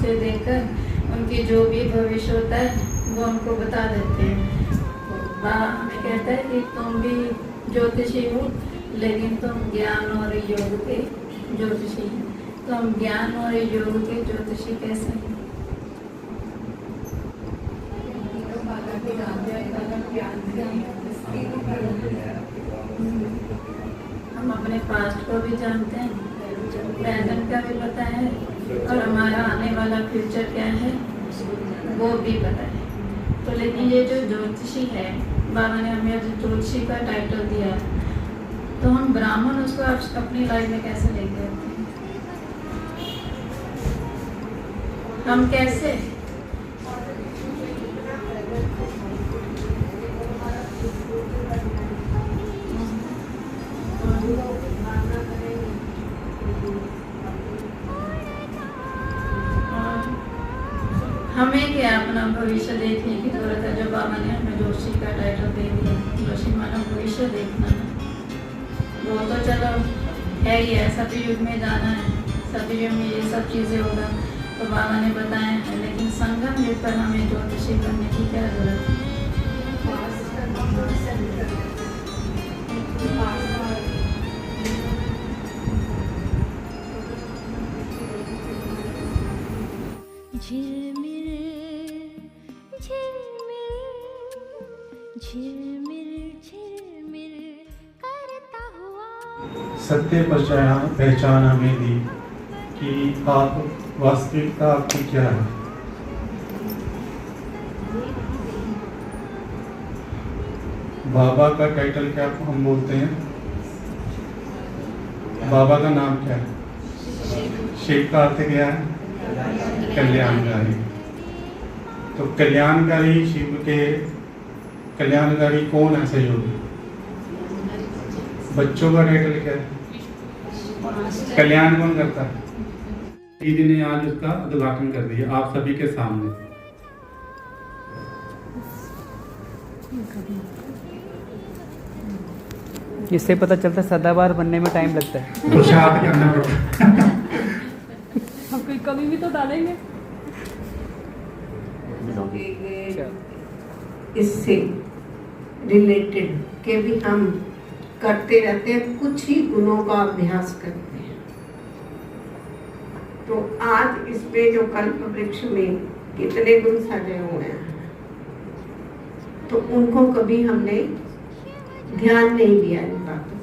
से देकर उनकी जो भी भविष्य होता है वो उनको बता देते हैं। बाबा हमें कहता है कि तुम भी ज्योतिषी हो, लेकिन तुम ज्ञान और योग के ज्योतिषी हो। तो हम ज्ञान और योग के ज्योतिषी कैसे हैं? हम अपने पास्ट को भी जानते हैं, प्रेजेंट का भी पता है, और हमारा आने वाला फ्यूचर क्या है वो भी पता है। तो लेकिन ये जो ज्योतिषी है, बाबा ने हमें जो ज्योतिषी का टाइटल दिया, तो हम ब्राह्मण उसको अपनी लाइफ में कैसे लेके आते हैं? हम कैसे हमें क्या अपना भविष्य देखने की जरूरत है? जो बाबा ने हमें जोशी का टाइटल दे दिया, जोशी माना भविष्य देखना है, वो तो चलो है ही है, सभी युग में जाना है, सभी युग में ये सब चीज़ें होगा तो बाबा ने बताया है। लेकिन संगम युग पर हमें ज्योतिषी करने की क्या जरूरत है? सत्य पहचान हमें दी कि आप वास्तविकता आपकी क्या है। बाबा का टाइटल क्या हम बोलते हैं? बाबा का नाम क्या है? शिव का अर्थ क्या है? कल्याणकारी। तो कल्याणकारी शिव के कल्याणकारी कौन है? सहयोगी। बच्चों का टाइटल क्या है? कल्याण कौन करता है? दीदी ने आज उसका उद्घाटन कर दिया आप सभी के सामने। इससे पता चलता है सदाबहार बनने में टाइम लगता है। पुरुषार्थ करना पड़ता है। हम कोई कमी भी तो डालेंगे। इससे रिलेटेड के भी हम करते रहते हैं, कुछ ही गुणों का अभ्यास करते हैं। तो आज इसमें जो कल्प वृक्ष में कितने गुण सजे हुए हैं, तो उनको कभी हमने ध्यान नहीं दिया इन बातों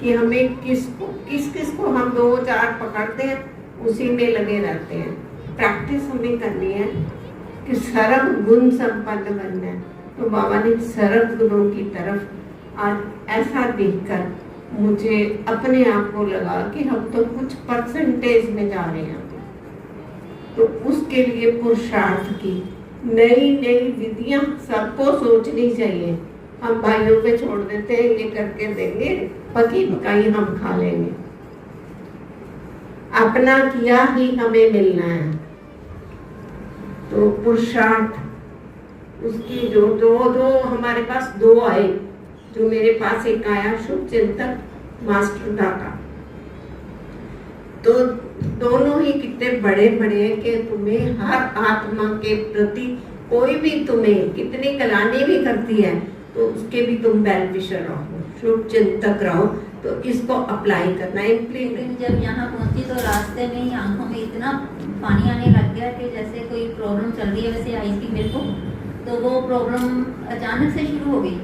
कि हमें किस किस को हम 2-4 पकड़ते हैं, उसी में लगे रहते हैं। प्रैक्टिस हमें करनी है कि सर्व गुण संपन्न बनना है। तो बाबा ने सर्व गुणों की तरफ आज ऐसा देखकर मुझे अपने आप को लगा कि हम तो कुछ परसेंटेज में जा रहे हैं। तो उसके लिए पुरुषार्थ की नई नई विधियां सबको सोचनी चाहिए। हम भाइयों पे छोड़ देते हैं, ये करके देंगे, पकी पकाई हम खा लेंगे। अपना किया ही हमें मिलना है। तो पुरुषार्थ उसकी जो दो हमारे पास 2 आए, जो मेरे पास एक आया शुभ चिंतक मास्टर दाता, तो दोनों ही कितने बड़े बड़े हैं कि तुम्हें हर आत्मा के प्रति कोई भी तुम्हें कितनी कलानी भी करती है तो उसके भी तुम बेनिफिशियल रहो, शुभ चिंतक रहो। तो इसको अप्लाई करना है। लेकिन जब यहाँ पहुंची तो रास्ते में ही आंखों में इतना पानी आने लग गया कि जैसे कोई प्रॉब्लम चल रही है वैसे आई थी मेरे को। तो वो प्रॉब्लम अचानक से शुरू हो गई।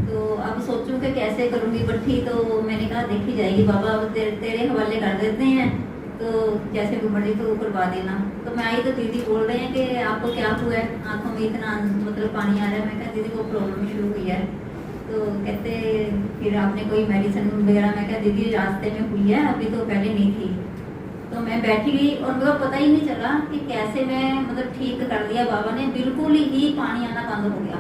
तो अब सोचूं कि कैसे करूँगी बट्ठी, तो मैंने कहा देखी जाएगी बाबा, तेरे हवाले कर देते हैं, तो जैसे भी बड़ी तो करवा देना। तो मैं आई तो दीदी बोल रहे हैं कि आपको क्या हुआ है, आंखों में इतना मतलब पानी आ रहा है। मैं कहा दीदी वो प्रॉब्लम शुरू हुई है। तो कहते फिर आपने कोई मेडिसिन वगैरह? मैं कहा दीदी रास्ते में हुई है, अभी तो पहले नहीं थी। तो मैं बैठी गई और मुझे पता ही नहीं चला कि कैसे मैं मतलब ठीक कर दिया बाबा ने, बिल्कुल ही पानी आना बंद हो गया।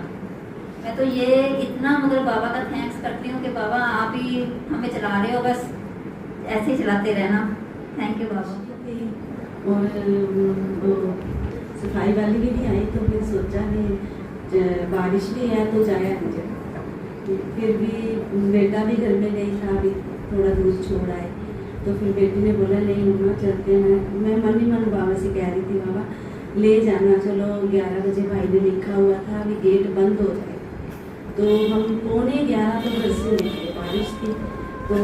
मैं तो ये इतना मतलब बाबा का थैंक्स करती हूँ कि बाबा आप ही हमें चला रहे हो, बस ऐसे ही चलाते रहना। थैंक यू बाबा। और सफाई वाली भी नहीं आई, तो फिर सोचा कि बारिश भी है तो जाया मुझे। फिर भी बेटा भी घर में नहीं था, अभी थोड़ा दूर छोड़ आए। तो फिर बेटी ने बोला नहीं मम्मा चलते हैं। मैं मन ही मन बाबा से कह रही थी बाबा ले जाना, चलो 11 बजे भाई ने लिखा हुआ था अभी गेट बंद हो जाएगा। तो हम 11:15 तो घर से निकले, बारिश थी, तो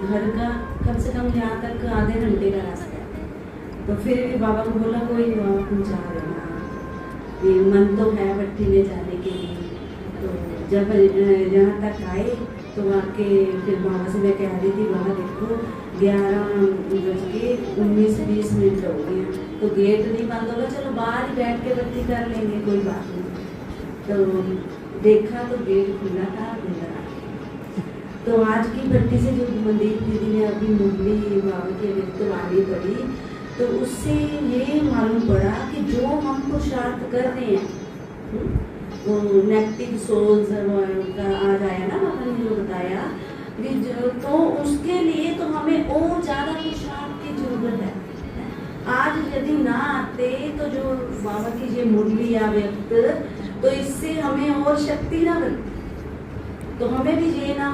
घर का कम से कम यहाँ तक आधे घंटे का रास्ता है। तो फिर बाबा को बोला कोई नहीं बाबा पहुँचा देना, ये मन तो है भट्टी में जाने के लिए। तो जब यहाँ तक आए तो वहाँ के फिर बाबा से मैं कह रही थी बाबा देखो 11:19-20 हो गए हैं, तो गेट नहीं बंद होगा, चलो बाहर ही बैठ के बत्ती कर लेंगे, कोई बात नहीं। तो देखा तो गेट खुला था, अंदर आ गए। तो आज की भट्टी से जो मनदीप दीदी ने अभी मुरली बाबा की वाणी पढ़ी, तो उससे ये मालूम पड़ा कि जो हम पुरुषार्थ कर रहे हैं, वो नेगेटिव सोल्स का आज आया ना बाबा ने जो बताया, तो उसके लिए तो हमें और ज़्यादा पुरुषार्थ की जरूरत है। आज यदि ना आते तो जो बाबा की ये मुरली या व्यक्त, तो इससे हमें और शक्ति ना मिलती, तो हमें भी ये ना,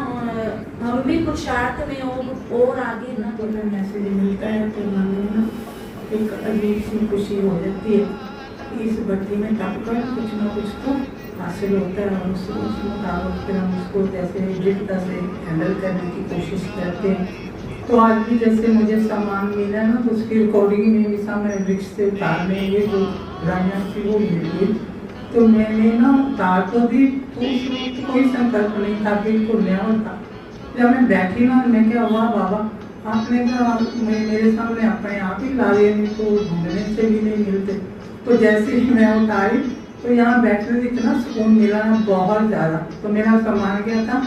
हम भी पुरुषार्थ में और आगे ना बढ़ना। मैसेज मिलता है तो मन में ना एक अजीब सी खुशी हो जाती है। इस भट्टी में टप कर कुछ ना कुछ तो हासिल होता है, और उस मुताबिक फिर हम उसको जैसे दृढ़ता से हैंडल करने की कोशिश करते हैं। तो आज भी जैसे मुझे सामान मिला ना, तो उसकी रिकॉर्डिंग में भी सामने वृक्ष से उतारने ये जो राइयाँ थी वो मिली, तो मैंने ना उतार तो दी, तो उस वक्त कोई संकल्प नहीं था, बिल्कुल नया था। जब मैं बैठी ना, मैं क्या हुआ बाबा आपने कहा मेरे सामने अपने आप ही ला लिए, नहीं तो ढूंढने से भी नहीं मिलते। तो जैसे ही मैं उतारी तो यहाँ बैठने से इतना सुकून मिला ना, बहुत ज़्यादा। तो मेरा सामान क्या था,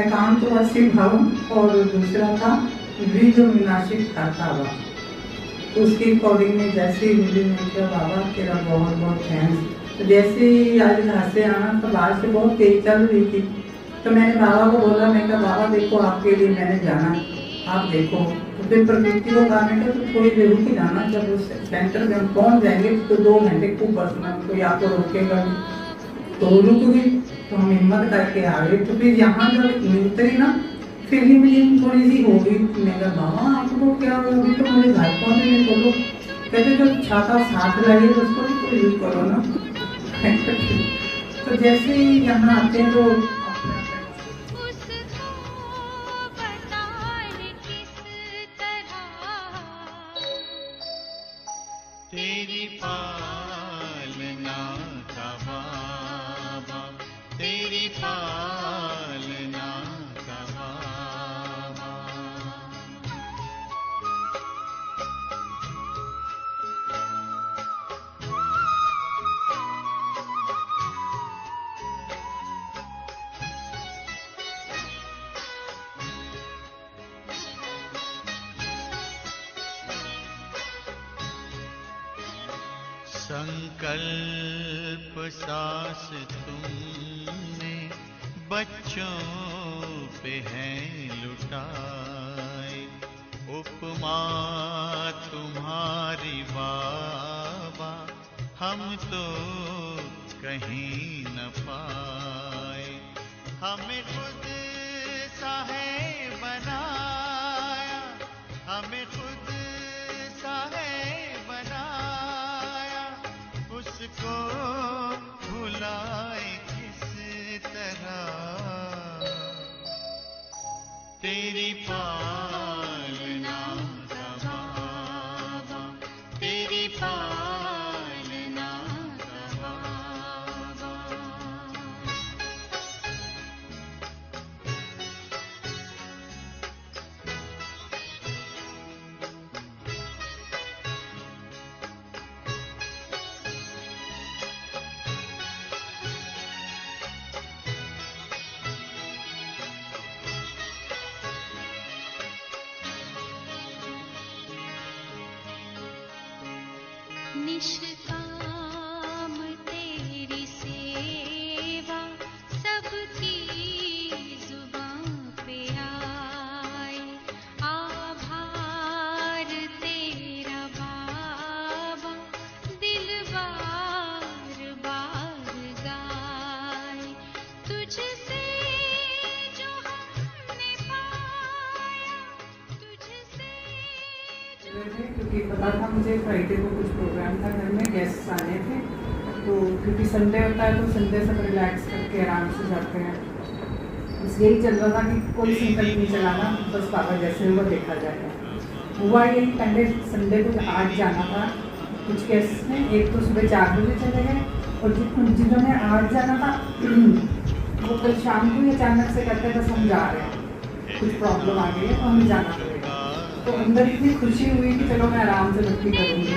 एकांतवासी भवन और दूसरा था वृद्ध विनाशिक खाता हुआ। तो उसकी रिकॉर्डिंग में जैसे ही मिली, मैं क्या बाबा तेरा बहुत बहुत थैंक्स। तो जैसे ही आज घर से आना तो बाहर से बहुत तेज चल रही थी, तो मैंने बाबा को बोला, मैं कहा बाबा देखो आपके लिए मैंने जाना, आप देखो। तो फिर प्रकृति को कहा मैं तो थोड़ी देर रुक जाना, जब उस सेंटर में हम पहुँच जाएंगे तो 2 घंटे खूब बसना, कोई आपको रोकेगा नहीं। तो रुक गई, तो हम हिम्मत करके आ गए। तो फिर यहाँ जब उतरी ना, फिर ही मुझे थोड़ी सी हो गई। मैं कहा बाबा आपको क्या होगी, तो मुझे घर पहुँचने में बोलो, कहते जो छाता साथ लगे उसको भी तो यूज करो ना। तो जैसे ही यहाँ आते हैं तो तेरी पालना का बाबा, तेरी पालना का बाबा। संकल्प सांस तुमने बच्चों पे है लुटाए, उपमा तुम्हारी बाबा हम तो कहीं न पाए। हमें खुद सा है बनाया, हमें खुद सा है बनाया, उसको भुलाए किस तरह। तेरी पालना का बाबा, तेरी पालना का बाबा। निष्काम तेरी सेवा सबकी जुबां पे आए, आभार तेरा बाबा दिल बार बार गाए। तुझसे जो हमने पाया, तुझसे क्योंकि पता था मुझे फ्राइडे को कुछ प्रोग्राम था घर में, गेस्ट आने थे, तो क्योंकि संडे होता है तो संडे सब रिलैक्स करके आराम से जाते हैं। बस यही चल रहा था कि कोई संकल्प नहीं चलाना, बस बाबा जैसे हुआ देखा जाएगा। हुआ यही, पहले संडे को आज जाना था, कुछ गेस्ट ने, एक तो सुबह 4 बजे चले गए और जिन्होंने आज जाना था वो कल शाम को ही अचानक से कहते बस हम जा रहे हैं, कुछ प्रॉब्लम आ गई है तो हमें जाना पड़ेगा। तो अंदर इतनी खुशी हुई कि चलो मैं आराम से भक्ति करूँगी।